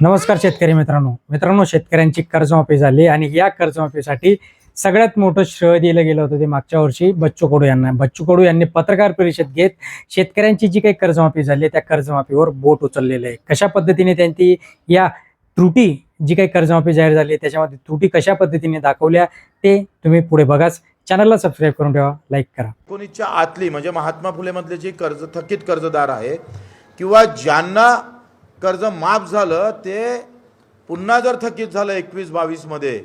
नमस्कार शेतकरी मित्रांनो शेतकऱ्यांची कर्जमाफी झाली आणि या कर्जमाफीसाठी सगळ्यात मोठं श्रेय दिलं गेलं होतं ते मागच्या वर्षी बच्चू कडू यांनी पत्रकार परिषद घेत शेतकऱ्यांची जी काही कर्जमाफी झाली त्या कर्जमाफीवर बोट उचललेलं आहे। कशा पद्धतीने त्यांनी या त्रुटी जी काही कर्जमाफी जाहीर झाली त्याच्यामध्ये त्रुटी कशा पद्धतीने दाखवल्या ते तुम्ही पुढे बघाच। चॅनलला सबस्क्राईब करून ठेवा, लाईक करा। 19च्या आतली म्हणजे महात्मा फुले मधले जे थकीत कर्जदार आहे किंवा ज्यांना कर्ज माफ झालं ते पुन्हा जर थकीत झालं 21-22 मध्ये,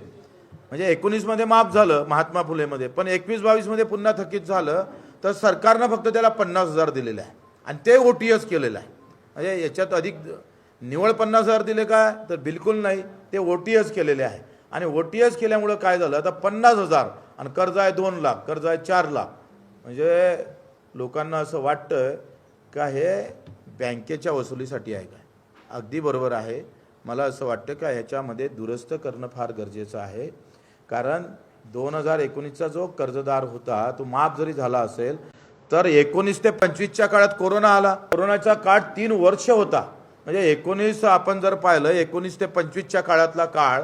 म्हणजे 19 मध्ये माफ झालं महात्मा फुले मध्ये, पण 21-22 मध्ये पुन्हा थकीत झालं तर सरकारनं फक्त त्याला 50,000 दिलेले आहे आणि ते ओटीएस केलेलं आहे। म्हणजे याच्यात अधिक निवळ 50,000 दिले का तर बिलकुल नाही, ते ओटीएस केलेले आहे। आणि ओटीएस केल्यामुळे काय झालं, आता 50,000 आणि कर्ज आहे 2 लाख, कर्ज आहे 4 लाख। म्हणजे लोकांना असं वाटतं का हे बँकेच्या वसुलीसाठी आहे का? अगदी बरोबर आहे। मला असं वाटतं का ह्याच्यामध्ये दुरुस्त करणं फार गरजेचं आहे, कारण 2019चा जो कर्जदार होता तो माफ जरी झाला असेल तर 19 ते 25च्या काळात कोरोना आला। कोरोनाचा काळ 3 वर्ष होता, म्हणजे 19 आपण जर पाहिलं 19 ते 25च्या काळातला काळ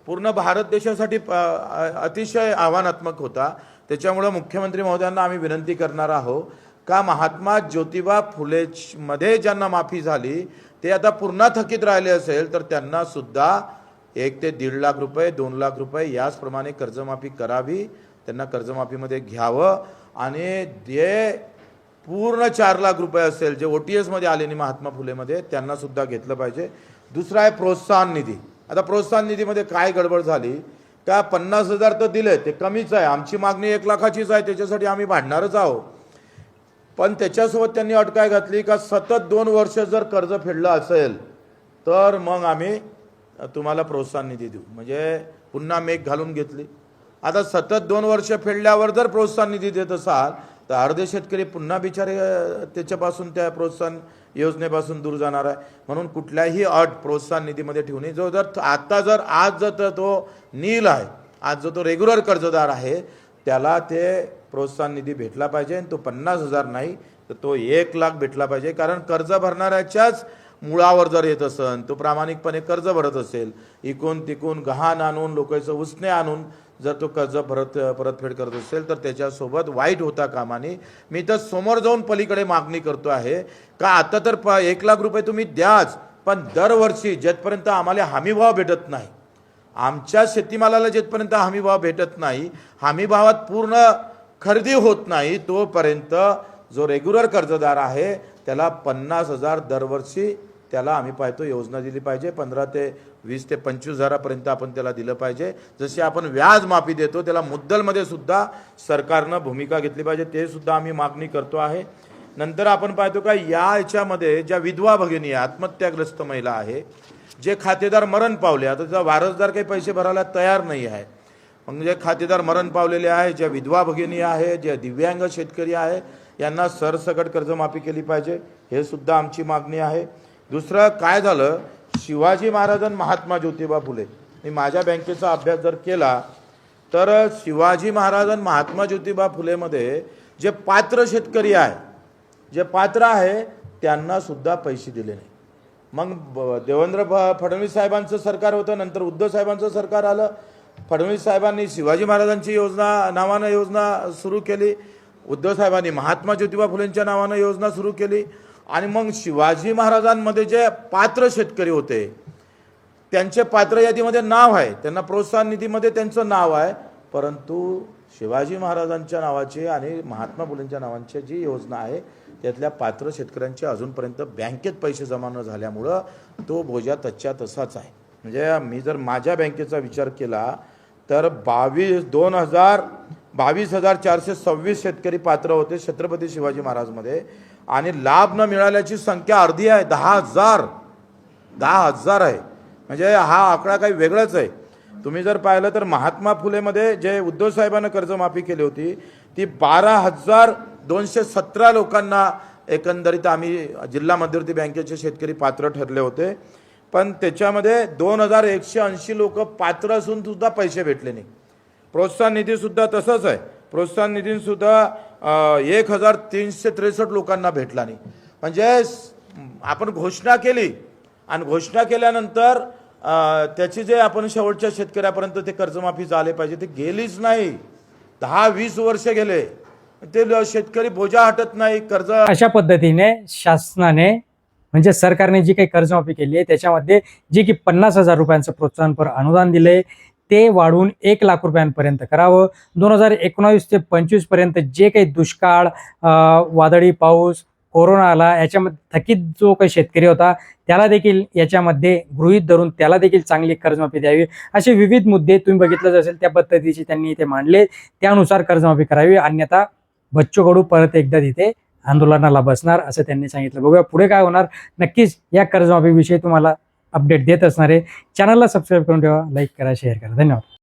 पूर्ण भारत देशासाठी अतिशय आव्हानात्मक होता। त्याच्यामुळे मुख्यमंत्री महोदयांना आम्ही विनंती करणार आहोत का महात्मा ज्योतिबा फुले मध्ये ज्यांना माफी झाली ते आता पुन्हा थकीत राहिले असेल तर त्यांना सुद्धा 1 ते 1.5 लाख रुपये 2 लाख रुपये याचप्रमाणे कर्जमाफी करावी, त्यांना कर्जमाफीमध्ये घ्यावं आणि जे पूर्ण 4 लाख रुपये असेल जे ओटीएस मध्ये आले नाही महात्मा फुलेमध्ये त्यांना सुद्धा घेतलं पाहिजे। दुसरा आहे प्रोत्साहन निधी। आता प्रोत्साहन निधीमध्ये काय गडबड झाली का 50,000 तर दिले ते कमीच आहे, आमची मागणी 1 लाखाचीच आहे, त्याच्यासाठी आम्ही भांडणारच आहोत। पण त्याच्यासोबत त्यांनी अट काय घातली का सतत 2 वर्ष जर कर्ज फेडलं असेल तर मग आम्ही तुम्हाला प्रोत्साहन निधी देऊ, म्हणजे पुन्हा मेघ घालून घेतली। आता सतत 2 वर्ष फेडल्यावर जर प्रोत्साहन निधी देत असाल तर अर्धे शेतकरी पुन्हा बिचारे त्याच्यापासून त्या प्रोत्साहन योजनेपासून दूर जाणार आहे। म्हणून कुठल्याही अट प्रोत्साहन निधीमध्ये ठेवू नये। जो जर आता जर आज जर तो नील आहे, आज जो तो रेग्युलर कर्जदार आहे त्याला ते प्रोत्साहन निधी भेटला पाहिजे आणि तो 50,000 नाही तर तो 1 लाख भेटला पाहिजे। कारण कर्ज भरणाऱ्याच्याच मुळावर जर येत असेल, तो प्रामाणिकपणे कर्ज भरत असेल, इकून तिकून गहाण आणून लोकांचं उसने आणून जर तो कर्ज परतफेड करत असेल तर त्याच्यासोबत वाईट होता कामा नये। मी तर समोर जाऊन पलीकडे मागणी करतो आहे का आता तर 1 लाख रुपये तुम्ही द्याच, पण दरवर्षी जेथपर्यंत आम्हाला हमीभाव भेटत नाही, आमच्या शेतीमालाला जेथपर्यंत हमीभाव भेटत नाही, हमीभावात पूर्ण खरेदी होत नाही, तोपर्यंत जो रेग्युलर कर्जदार आहे त्याला 50,000 दरवर्षी त्याला आम्ही पाहतो योजना दिली पाहिजे। 15 ते 20 ते 25,000पर्यंत आपण त्याला दिलं पाहिजे। जसे आपण व्याज माफी देतो त्याला मुद्दलमध्ये सुद्धा सरकारनं भूमिका घेतली पाहिजे, ते सुद्धा आम्ही मागणी करतो आहे। नंतर आपण पाहतो का याच्यामध्ये ज्या विधवा भगिनी आत्महत्याग्रस्त महिला आहे, जे खातेदार मरण पावले, आता त्याचा वारसदार काही पैसे भरायला तयार नाही आहे, म्हणजे खातेदार मरण पावलेले आहे, ज्या विधवा भगिनी आहे, ज्या दिव्यांग शेतकरी आहे यांना सरसकट कर्जमाफी केली पाहिजे, हे सुद्धा आमची मागणी आहे। दुसरं काय झालं, शिवाजी महाराज आणि महात्मा ज्योतिबा फुले, मी माझ्या बँकेचा अभ्यास जर केला तर शिवाजी महाराज आणि महात्मा ज्योतिबा फुलेमध्ये जे पात्र शेतकरी आहे, जे पात्र आहे त्यांना सुद्धा पैसे दिले नाही। मग देवेंद्र फडणवीस साहेबांचं सरकार होतं, नंतर उद्धव साहेबांचं सरकार आलं, फडणवीस साहेबांनी शिवाजी महाराजांची नावानं योजना सुरू केली, उद्धव साहेबांनी महात्मा ज्योतिबा फुलेंच्या नावानं योजना सुरू केली आणि मग शिवाजी महाराजांमध्ये जे पात्र शेतकरी होते त्यांचे पात्र यादीमध्ये नाव आहे, त्यांना प्रोत्साहन निधीमध्ये त्यांचं नाव आहे, परंतु शिवाजी महाराजांच्या नावाची आणि महात्मा फुलेंच्या नावांची जी योजना आहे त्यातल्या पात्र शेतकऱ्यांचे अजूनपर्यंत बँकेत पैसे जमा न झाल्यामुळं तो बोजा तच्च्या तसाच आहे। म्हणजे मी जर माझ्या बँकेचा विचार केला तर 22,426 शेतकरी पात्र होते छत्रपती शिवाजी महाराजमध्ये आणि लाभ न मिळाल्याची संख्या अर्धी आहे, 10,000 आहे। म्हणजे हा आकडा काही वेगळाच आहे। तुम्ही जर पाहिलं तर महात्मा फुलेमध्ये जे उद्धव साहेबांना कर्जमाफी केली होती ती 12,217 लोकांना एकंदरीत आम्ही जिल्हा मध्यवर्ती बँकेचे शेतकरी पात्र ठरले होते, पण त्याच्यामध्ये 2,180 लोक पात्र असून सुद्धा पैसे भेटले नाही। प्रोत्साहन निधी सुद्धा तसंच आहे, प्रोत्साहन निधी सुद्धा 1,363 लोकांना भेटला नाही। म्हणजे आपण घोषणा केली आणि घोषणा केल्यानंतर त्याची जे आपण शेवटच्या शेतकऱ्यापर्यंत ते कर्जमाफी झाले पाहिजे ते गेलीच नाही. 10-20 वर्ष गेले, ते शेतकरी बोजा हटत नाही. कर्ज अशा पद्धतीने शासनाने म्हणजे सरकारने जी काही कर्जमाफी केली आहे त्याच्यामध्ये जे की 50,000 रुपयांचं प्रोत्साहनपर अनुदान दिले ते वाढवून 1 लाख रुपयांपर्यंत करावं. 2019 ते 25 पर्यंत जे काही दुष्काळ, वादळी पाऊस, कोरोना आला याच्यामध्ये थकीत जो काही शेतकरी होता त्याला देखील याच्यामध्ये गृहीत धरून त्याला देखील चांगली कर्जमाफी द्यावी. असे विविध मुद्दे तुम्ही बघितलंच असेल त्या पद्धतीचे त्यांनी इथे मांडले. त्यानुसार कर्जमाफी करावी, अन्यथा बच्चू कडू परत एकदा तिथे आंदोलनाला बसणार असं त्यांनी सांगितलं. बघूया पुढे काय होणार. नक्कीच या कर्जमाफीविषयी तुम्हाला अपडेट देत असणार आहे. चॅनलला सबस्क्राईब करून ठेवा, लाईक करा, शेअर करा. धन्यवाद.